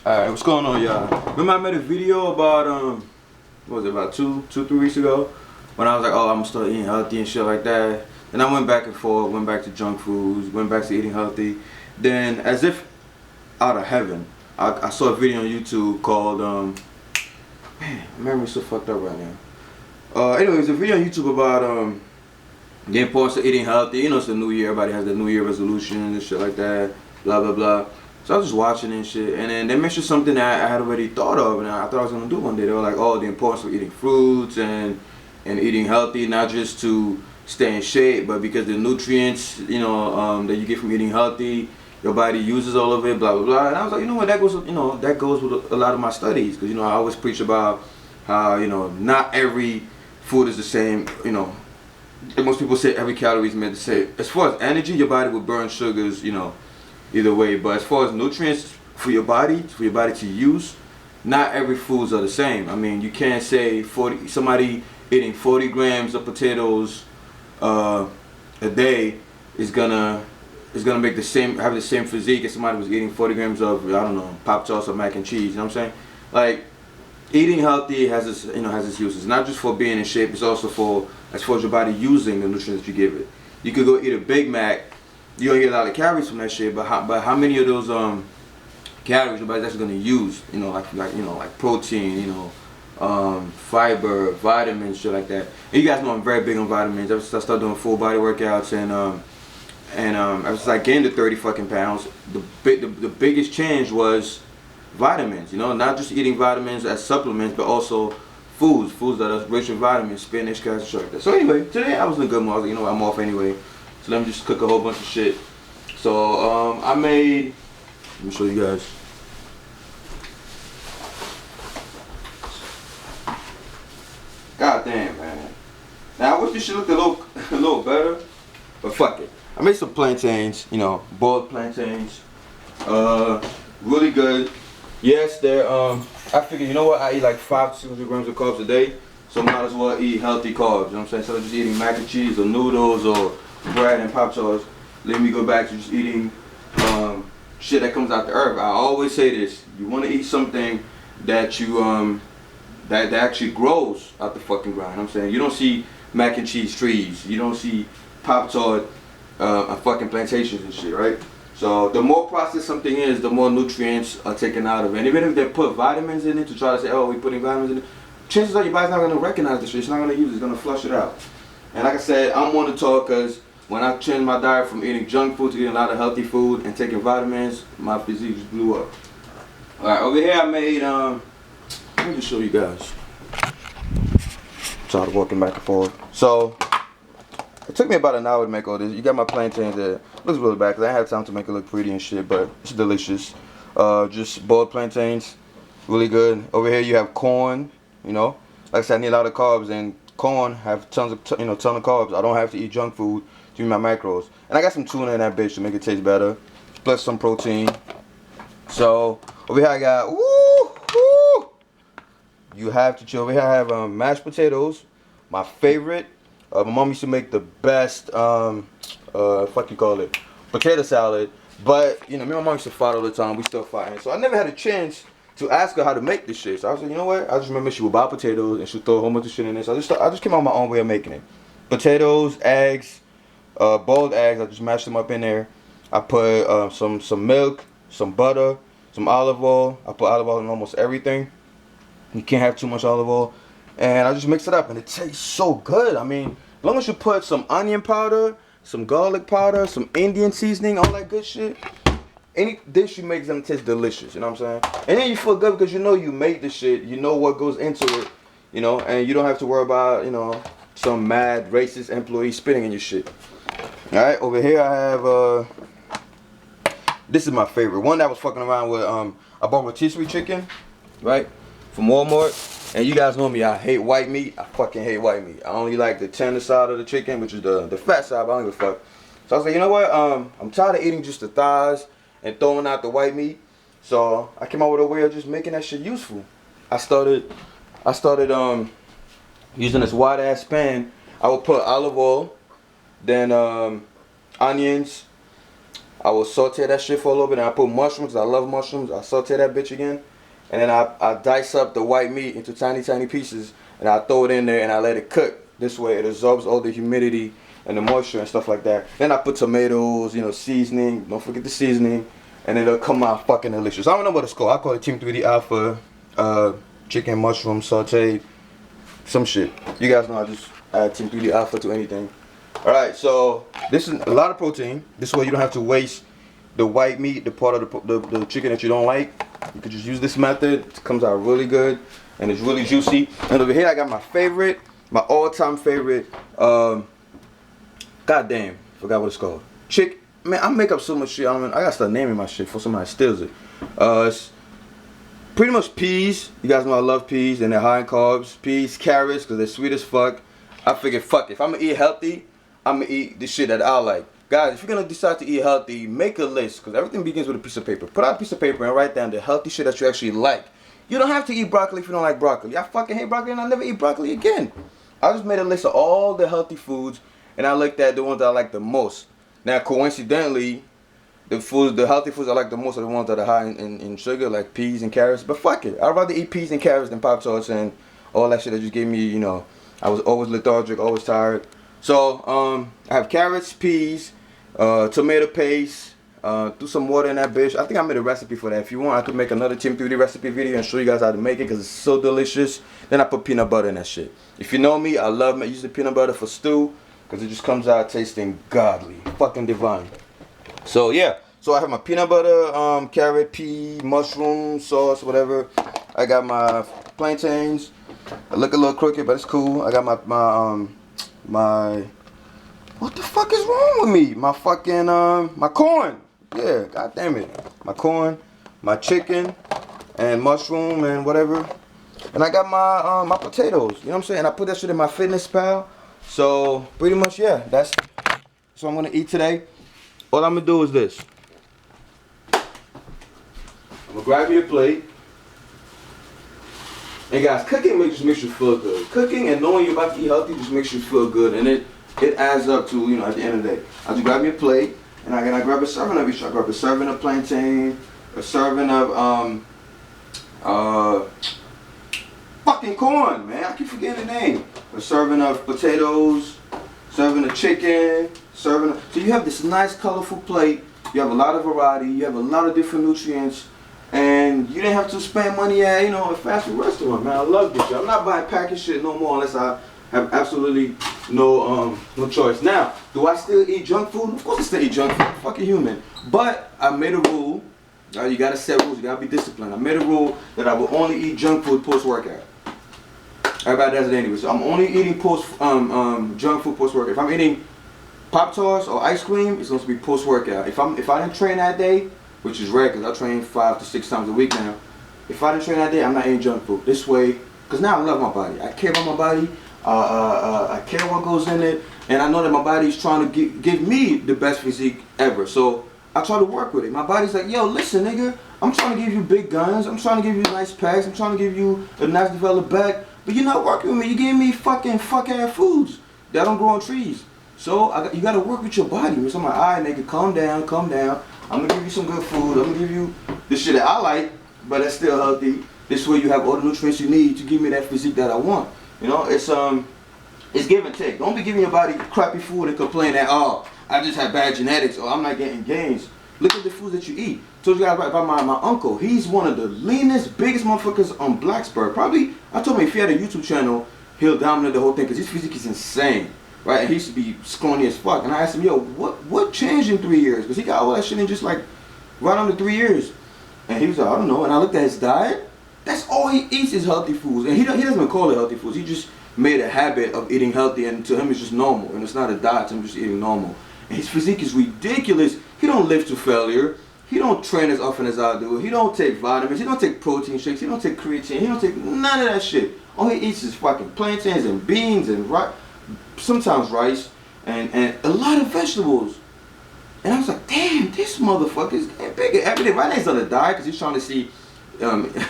Alright, what's going on, y'all? Remember I made a video about, what was it, about 3 weeks ago? When I was like, oh, I'm gonna start eating healthy and shit like that. Then I went back and forth, went back to junk foods, went back to eating healthy. Then, as if out of heaven, I saw a video on YouTube called, man, my memory's so fucked up right now. Anyways, a video on YouTube about, the importance of eating healthy. You know, it's the new year, everybody has their new year resolutions and shit like that, blah, blah, blah. So I was just watching and shit, and then they mentioned something that I had already thought of, and I thought I was gonna do one day. They were like, oh, the importance of eating fruits and eating healthy, not just to stay in shape, but because the nutrients, you know, that you get from eating healthy, your body uses all of it, blah blah blah. And I was like, you know what, that goes with a lot of my studies, because you know I always preach about how, you know, not every food is the same. You know, most people say every calorie is meant to say. As far as energy, your body will burn sugars, you know, either way. But as far as nutrients for your body to use, not every foods are the same. I mean, you can't say somebody eating 40 grams of potatoes a day is gonna make have the same physique as somebody was eating 40 grams of, I don't know, Pop-Tarts or mac and cheese. You know what I'm saying? Like, eating healthy has its uses. Not just for being in shape, it's also for as far as your body using the nutrients that you give it. You could go eat a Big Mac. You're gonna get a lot of calories from that shit, but how many of those calories your body's actually gonna use? You know, like protein, you know, fiber, vitamins, shit like that. And you guys know I'm very big on vitamins. Ever since I started doing full body workouts and ever since I gained the 30 fucking pounds, the biggest change was vitamins. You know, not just eating vitamins as supplements, but also foods that are rich in vitamins, spinach, carrots, shit like that. So anyway, today I was in a good mood. I was like, you know what, I'm off anyway. So let me just cook a whole bunch of shit. So let me show you guys. God damn, man. Now I wish this shit looked a little better, but fuck it. I made some plantains, you know, boiled plantains. Really good. Yes, they're I figured, you know what, I eat like 500 to 600 grams of carbs a day, so might as well eat healthy carbs. You know what I'm saying? Instead of just eating mac and cheese or noodles or bread and Pop-Tarts, let me go back to just eating shit that comes out the earth. I always say this: you want to eat something that you that actually grows out the fucking ground. You know what I'm saying? You don't see mac and cheese trees. You don't see Pop-Tart fucking plantations and shit, right? So the more processed something is, the more nutrients are taken out of it. And even if they put vitamins in it to try to say, oh, we're putting vitamins in it, chances are your body's not going to recognize the shit. It's not going to use it. It's going to flush it out. And like I said, I'm one to talk because when I changed my diet from eating junk food to eating a lot of healthy food and taking vitamins, my physique just blew up. Alright, over here I made, let me just show you guys. Tired of walking back and forth. So, it took me about an hour to make all this. You got my plantains there. Looks really bad because I didn't have time to make it look pretty and shit, but it's delicious. Just boiled plantains, really good. Over here you have corn, you know. Like I said, I need a lot of carbs, and corn have ton of carbs. I don't have to eat junk food to eat my macros. And I got some tuna in that bitch to make it taste better, plus some protein. So over here I got you have to chill. Over here I have mashed potatoes, my favorite. My mom used to make the best potato salad. But you know, me and my mom used to fight all the time. We still fighting. So I never had a chance to ask her how to make this shit. So I was like, you know what? I just remember she would buy potatoes and she'd throw a whole bunch of shit in there. So I just came up with my own way of making it. Potatoes, eggs, boiled eggs. I just mashed them up in there. I put some milk, some butter, some olive oil. I put olive oil in almost everything. You can't have too much olive oil. And I just mix it up and it tastes so good. I mean, as long as you put some onion powder, some garlic powder, some Indian seasoning, all that good shit, any dish you make them taste delicious, you know what I'm saying? And then you feel good because you know you made the shit, you know what goes into it, you know, and you don't have to worry about, you know, some mad racist employee spitting in your shit. Alright, over here I have, this is my favorite. One that I was fucking around with, I bought rotisserie chicken, right, from Walmart. And you guys know me, I hate white meat. I fucking hate white meat. I only like the tender side of the chicken, which is the fat side, but I don't give a fuck. So I was like, you know what, I'm tired of eating just the thighs and throwing out the white meat. So I came up with a way of just making that shit useful. I started using this wide ass pan. I would put olive oil, then onions, I will saute that shit for a little bit, and I put mushrooms. I love mushrooms. I saute that bitch again, and then I dice up the white meat into tiny pieces, and I throw it in there and I let it cook. This way it absorbs all the humidity and the moisture and stuff like that. Then I put tomatoes, you know, seasoning. Don't forget the seasoning, and it'll come out fucking delicious. I don't know what it's called. I call it Team 3D Alpha chicken mushroom sauteed, some shit. You guys know I just add Team 3D Alpha to anything. Alright, so this is a lot of protein. This way you don't have to waste the white meat, the part of the chicken that you don't like. You could just use this method. It comes out really good and it's really juicy. And over here I got my favorite, my all-time favorite, goddamn, forgot what it's called. Man, I make up so much shit. I gotta start naming my shit before somebody steals it. It's pretty much peas. You guys know I love peas and they're high in carbs. Peas, carrots, because they're sweet as fuck. I figured, fuck it. If I'm gonna eat healthy, I'm gonna eat the shit that I like. Guys, if you're gonna decide to eat healthy, make a list, because everything begins with a piece of paper. Put out a piece of paper and write down the healthy shit that you actually like. You don't have to eat broccoli if you don't like broccoli. I fucking hate broccoli and I'll never eat broccoli again. I just made a list of all the healthy foods and I looked at the ones that I like the most. Now, coincidentally, the healthy foods I like the most are the ones that are high in sugar, like peas and carrots. But fuck it, I'd rather eat peas and carrots than Pop-Tarts and all that shit that just gave me, you know, I was always lethargic, always tired. So, I have carrots, peas, tomato paste, threw some water in that bitch. I think I made a recipe for that. If you want, I could make another Team 3D recipe video and show you guys how to make it because it's so delicious. Then I put peanut butter in that shit. If you know me, I love using peanut butter for stew because it just comes out tasting godly, fucking divine. So yeah, so I have my peanut butter, carrot, pea, mushroom sauce, whatever. I got my plantains. I look a little crooked, but it's cool. I got my what the fuck is wrong with me? My fucking my corn. Yeah, god damn it. My corn, my chicken, and mushroom and whatever. And I got my my potatoes. You know what I'm saying? I put that shit in my Fitness Pal. So pretty much, yeah, that's what I'm gonna eat today. All I'm gonna do is this. I'm gonna grab you a plate. And guys, cooking just makes you feel good. Cooking and knowing you're about to eat healthy just makes you feel good, and it adds up to, you know, at the end of the day. I just grab me a plate, and I grab a serving of each. I grab a serving of plantain, a serving of fucking corn, man. I keep forgetting the name. A serving of potatoes, serving of chicken, serving of. So you have this nice, colorful plate. You have a lot of variety. You have a lot of different nutrients. And you didn't have to spend money at, you know, a fast food restaurant, man. I love this shit. I'm not buying packaged shit no more unless I have absolutely no choice. Now, do I still eat junk food? Of course I still eat junk food. I'm fucking human. But I made a rule. You gotta set rules. You gotta be disciplined. I made a rule that I will only eat junk food post-workout. Everybody does it anyway. So I'm only eating junk food post-workout. If I'm eating Pop-Tarts or ice cream, it's supposed to be post-workout. If I didn't train that day, which is rare because I train 5 to 6 times a week now. If I didn't train that day, I'm not eating junk food. This way, because now I love my body. I care about my body. I care what goes in it. And I know that my body is trying to give me the best physique ever. So I try to work with it. My body's like, yo, listen, nigga. I'm trying to give you big guns. I'm trying to give you nice packs. I'm trying to give you a nice developed back. But you're not working with me. You're giving me fucking fuck-ass foods that don't grow on trees. So you got to work with your body. So I'm like, all right, nigga, calm down, calm down. I'm going to give you some good food. I'm going to give you the shit that I like, but it's still healthy. This way you have all the nutrients you need to give me that physique that I want. You know, it's give and take. Don't be giving your body crappy food and complain that, oh, I just have bad genetics or I'm not getting gains. Look at the foods that you eat. Told you guys about my uncle. He's one of the leanest, biggest motherfuckers on Blacksburg. Probably, I told him if he had a YouTube channel, he'll dominate the whole thing because his physique is insane. Right, and he used to be scrawny as fuck. And I asked him, yo, what changed in 3 years? Because he got all that shit in just like right under 3 years. And he was like, I don't know. And I looked at his diet. That's all he eats is healthy foods. And he doesn't even call it healthy foods. He just made a habit of eating healthy. And to him, it's just normal. And it's not a diet. To him, just eating normal. And his physique is ridiculous. He don't live to failure. He don't train as often as I do. He don't take vitamins. He don't take protein shakes. He don't take creatine. He don't take none of that shit. All he eats is fucking plantains and beans and sometimes rice, and a lot of vegetables. And I was like, damn, this motherfucker's getting bigger every day. Right now he's on a diet because he's trying to see,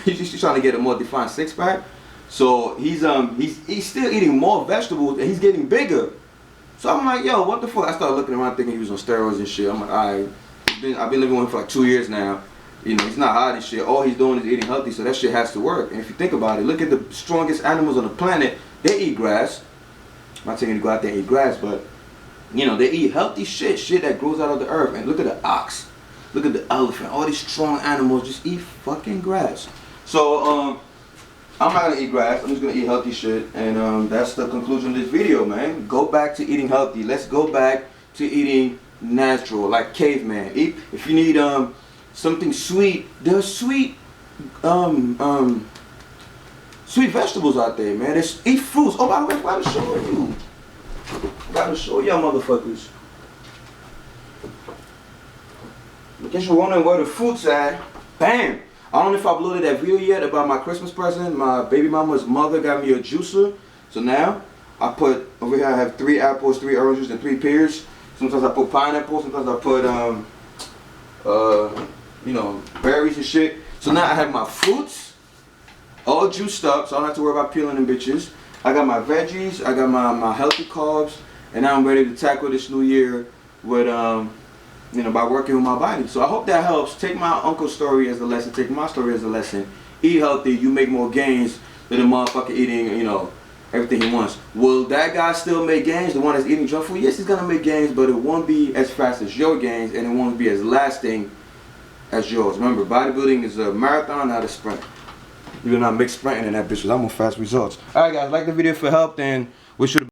he's trying to get a more defined six-pack. So he's still eating more vegetables and he's getting bigger. So I'm like, yo, what the fuck? I started looking around thinking he was on steroids and shit. I'm like, alright, I've been living with him for like 2 years now. You know, he's not hot and shit. All he's doing is eating healthy, so that shit has to work. And if you think about it, look at the strongest animals on the planet. They eat grass. I'm not saying to go out there and eat grass, but you know, they eat healthy shit that grows out of the earth. And look at the ox, look at the elephant. All these strong animals just eat fucking grass. So I'm not gonna eat grass. I'm just gonna eat healthy shit. And that's the conclusion of this video, man. Go back to eating healthy. Let's go back to eating natural, like caveman. Eat if you need something sweet. There's sweet sweet vegetables out there, man. Eat fruits. Oh, by the way, I gotta show you. I gotta show y'all motherfuckers. In case you're wondering where the fruits at, bam! I don't know if I uploaded that video yet about my Christmas present. My baby mama's mother got me a juicer. So now, I put, over here I have 3 apples, 3 oranges, and 3 pears. Sometimes I put pineapple, sometimes I put, you know, berries and shit. So now I have my fruits all juiced up, so I don't have to worry about peeling them bitches. I got my veggies, I got my healthy carbs, and now I'm ready to tackle this new year with, you know, by working with my body. So I hope that helps. Take my uncle's story as a lesson, take my story as a lesson. Eat healthy, you make more gains than a motherfucker eating, you know, everything he wants. Will that guy still make gains, the one that's eating junk food? Yes, he's gonna make gains, but it won't be as fast as your gains, and it won't be as lasting as yours. Remember, bodybuilding is a marathon, not a sprint. You're not make sprinting in that bitch, because I'm on fast results. Alright guys, like the video if it helped, and wish you the